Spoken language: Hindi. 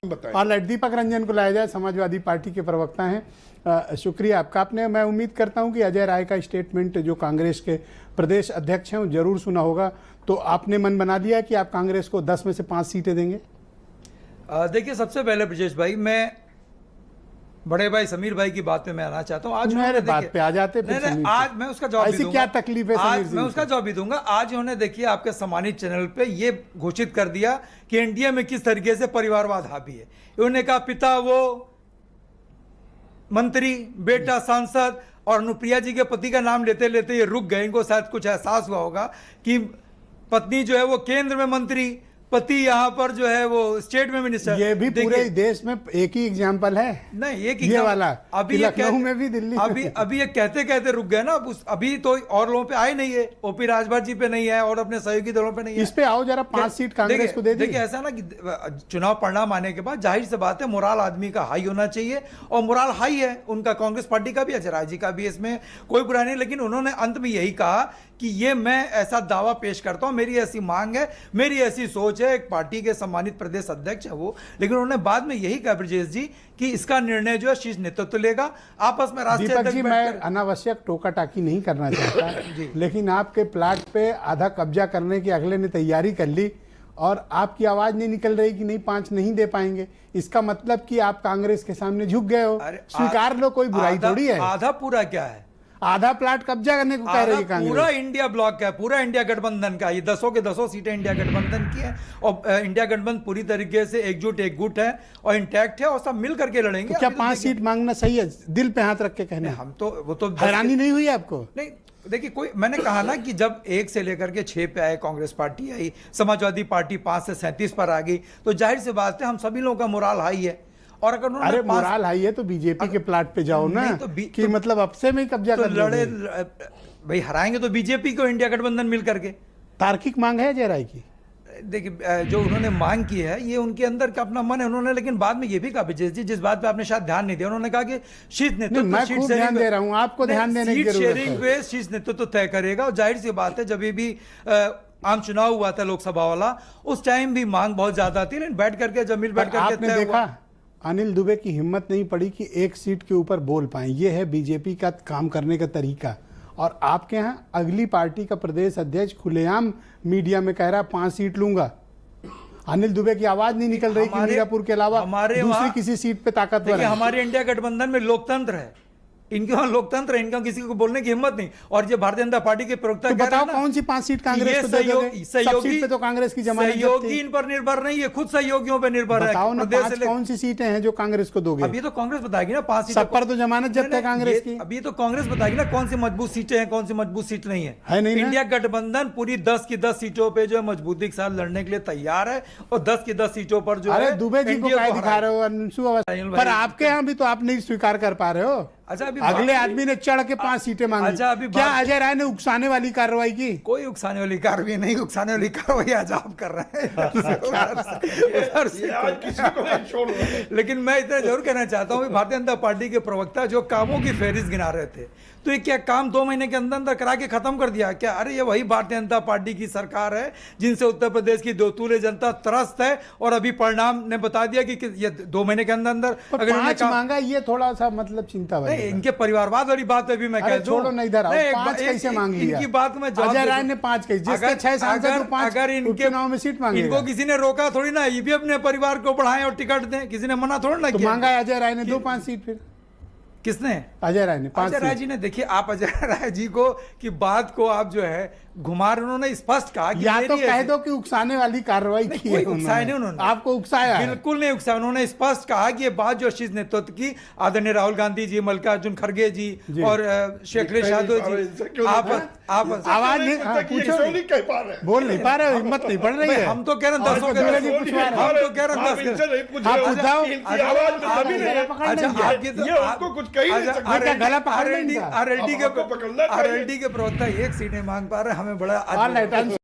और दीपक रंजन को लाया जाए, समाजवादी पार्टी के प्रवक्ता हैं। शुक्रिया आपका। आपने, मैं उम्मीद करता हूं कि अजय राय का स्टेटमेंट जो कांग्रेस के प्रदेश अध्यक्ष हैं वो जरूर सुना होगा। तो आपने मन बना लिया कि आप कांग्रेस को 10 में से 5 सीटें देंगे? देखिए, सबसे पहले ब्रजेश भाई, मैं बड़े भाई समीर भाई की बात पे मैं आना चाहता हूं। आज मेरे बात पे आ जाते नहीं, आज मैं उसका जवाब भी दूंगा। क्या तकलीफ है? आज मैं उसका जवाब भी दूंगा। आज उन्होंने, देखिए, आपके सम्मानित चैनल पे ये घोषित कर दिया कि इंडिया में किस तरीके से परिवारवाद हावी है। उन्होंने कहा पिता वो मंत्री, बेटा सांसद, और अनुप्रिया जी के पति का नाम लेते लेते ये रुक गए। इनको शायद कुछ एहसास हुआ होगा कि पत्नी जो है वो केंद्र में मंत्री, पति यहाँ पर जो है वो स्टेट में मिनिस्टर। ये भी पूरे देश में एक ही एग्जांपल है। नहीं, एक ये वाला अभी लखनऊ में भी, दिल्ली अभी ये कहते कहते रुक गए ना। अभी तो और लोगों पे आए नहीं है, ओपी राजभर जी पे नहीं है और अपने सहयोगी दलों पे नहीं है। इस पे आओ जरा, 5 सीट कांग्रेस को दे दी। देखिए, ऐसा ना कि चुनाव परिणाम आने के बाद जाहिर सी बात है मोराल आदमी का हाई होना चाहिए, और मोराल हाई है उनका, कांग्रेस पार्टी का भी, अजय राय जी का भी, इसमें कोई बुरा नहीं। लेकिन उन्होंने अंत में यही कहा कि ये मैं ऐसा दावा पेश करता हूं, मेरी ऐसी मांग है, मेरी ऐसी सोच है। एक पार्टी के सम्मानित प्रदेश अध्यक्ष है वो। लेकिन उन्होंने बाद में यही कहा ब्रजेश जी कि इसका निर्णय जो है शीर्ष नेतृत्व लेगा। आपस में राष्ट्रीय दीपक जी, मैं अनावश्यक टोका टाकी नहीं करना चाहता लेकिन आपके प्लाट पे आधा कब्जा करने की अगले ने तैयारी कर ली और आपकी आवाज नहीं निकल रही कि नहीं 5 नहीं दे पाएंगे। इसका मतलब कि आप कांग्रेस के सामने झुक गए हो। स्वीकार लो, कोई बुराई थोड़ी है। आधा पूरा क्या है? आधा प्लाट कब्जा करने को कह रही है कांग्रेस। पूरा इंडिया ब्लॉक का है, पूरा इंडिया गठबंधन का। ये 10 के 10 सीटें इंडिया गठबंधन की है, और इंडिया गठबंधन पूरी तरीके से एक गुट है और इंटैक्ट है, और सब मिल करके लड़ेंगे। तो क्या 5 सीट मांगना सही है? दिल पे हाथ रख के कहना। हम तो, वो तो हैरानी नहीं हुई आपको? नहीं, देखिए, कोई, मैंने कहा ना कि जब 1 से लेकर के 6 पे आए, कांग्रेस पार्टी आई, समाजवादी पार्टी 5 से 37 पर आ गई, तो जाहिर सी बात है हम सभी लोगों का मोराल हाई है। और अगर अरे मोराल हाई है तो बीजेपी के प्लाट पे जाओ ना, कि मतलब अब से में कब्जा कर लड़े भाई, हराएंगे तो बीजेपी को, इंडिया गठबंधन मिल करके। तार्किक मांग है अजय राय की। देखिए, जो उन्होंने मांग की है ये उनके अंदर का अपना मन है। उन्होंने लेकिन बाद में ये भी कहा ब्रजेश जी, जिस बात पे आपने शायद ध्यान नहीं दिया, उन्होंने कहा कि शीर्ष नेतृत्व, मैं खूब ध्यान दे रहा हूं, आपको ध्यान देने की जरूरत है। शेयरिंग पे शीर्ष नेतृत्व तय करेगा। और जाहिर सी बात है, जब भी आम चुनाव हुआ था लोकसभा वाला, उस टाइम भी मांग बहुत ज्यादा थी, लेकिन बैठ करके जमीन बैठ करके आपने देखा अनिल दुबे की हिम्मत नहीं पड़ी कि 1 सीट के ऊपर बोल पाए। ये है बीजेपी का काम करने का तरीका। और आपके यहाँ अगली पार्टी का प्रदेश अध्यक्ष खुलेआम मीडिया में कह रहा है 5 सीट लूंगा। अनिल दुबे की आवाज नहीं निकल रही कि मीरापुर के अलावा दूसरी किसी सीट पे ताकतवर है। हमारे इंडिया गठबंधन में लोकतंत्र है, इनके वहां लोकतंत्र है, इनका किसी को बोलने की हिम्मत नहीं। और ये भारतीय जनता पार्टी के प्रवक्ता, तो बताओ कौन सी 5 सीट कांग्रेस को दे दोगे? सहयोगी पे तो कांग्रेस की जमानत सहयोगी इन पर निर्भर नहीं है, खुद सहयोगियों पर निर्भर है। बताओ ना, 5 कौन सी सीटें हैं जो कांग्रेस को दोगे? अभी तो कांग्रेस बताएगी ना 5 सीटें। सब पर तो जमानत जब्त है कांग्रेस की। अभी तो कांग्रेस बताएगी ना कौन सी मजबूत सीटें हैं, कौन सी मजबूत सीट नहीं है। इंडिया गठबंधन पूरी 10 की 10 सीटों पे जो है मजबूती के साथ लड़ने के लिए तैयार है, और 10 की 10 सीटों पर जो है दुबे जी को क्या दिखा रहे हो अंशु अवस्थी? पर आपके यहाँ भी तो आप नहीं स्वीकार कर पा रहे हो। अच्छा, अभी अगले आदमी ने चढ़ के 5 सीटें मांगी। अच्छा, अभी क्या अजय राय ने उकसाने वाली कार्रवाई की? कोई उकसाने वाली कार्रवाई नहीं, उकसाने वाली कार्रवाई आज आप कर रहे हैं। लेकिन मैं इतना जरूर कहना चाहता हूँ, भारतीय जनता पार्टी के प्रवक्ता जो कामों की फहरिस्त गिना रहे थे, तो ये क्या काम 2 महीने के अंदर अंदर करा के खत्म कर दिया क्या? अरे ये वही भारतीय जनता पार्टी की सरकार है जिनसे उत्तर प्रदेश की दोतूले जनता त्रस्त है, और अभी परिणाम ने बता दिया कि ये 2 महीने के अंदर अंदर अगर 5 मांगा, ये थोड़ा सा मतलब चिंता वाली। इनके परिवारवाद वाली बात भी मैं कह दूं। छोड़ो ना, इधर आओ। 5 कैसे मांग लिया? इनकी बात में अजय राय ने 5 कही, जिसके 6 सांसद 5 अगर इनके चुनाव में सीट मांगे, इनको किसी ने रोका थोड़ी ना, ये भी अपने परिवार को बढ़ाएं और टिकट दें, किसी ने मना थोड़ी ना किया। मांगा अजय राय ने 2-5 सीट। फिर किसने? अजय राय ने 5 अजय राय जी ने। देखिए, आप अजय राय जी को की बात को आप जो है घुमा, उन्होंने स्पष्ट कहा कि या तो कह दो कि उकसाने वाली कार्रवाई की है उन्होंने। आपको उकसाया? बिल्कुल नहीं उकसाया। उन्होंने स्पष्ट कहा कि ये बात जो शीर्ष नेतृत्व की, आदरणीय राहुल गांधी जी, मल्लिकार्जुन खड़गे जी और शेख यादव जी, आप आवाज नहीं बोल नहीं पा रहे, हिम्मत नहीं पड़ रही है। हम तो कह रहे हैं 10 के 10 आरएलडी के प्रवक्ता 1 सीटें मांग पा रहे, हमें बड़ा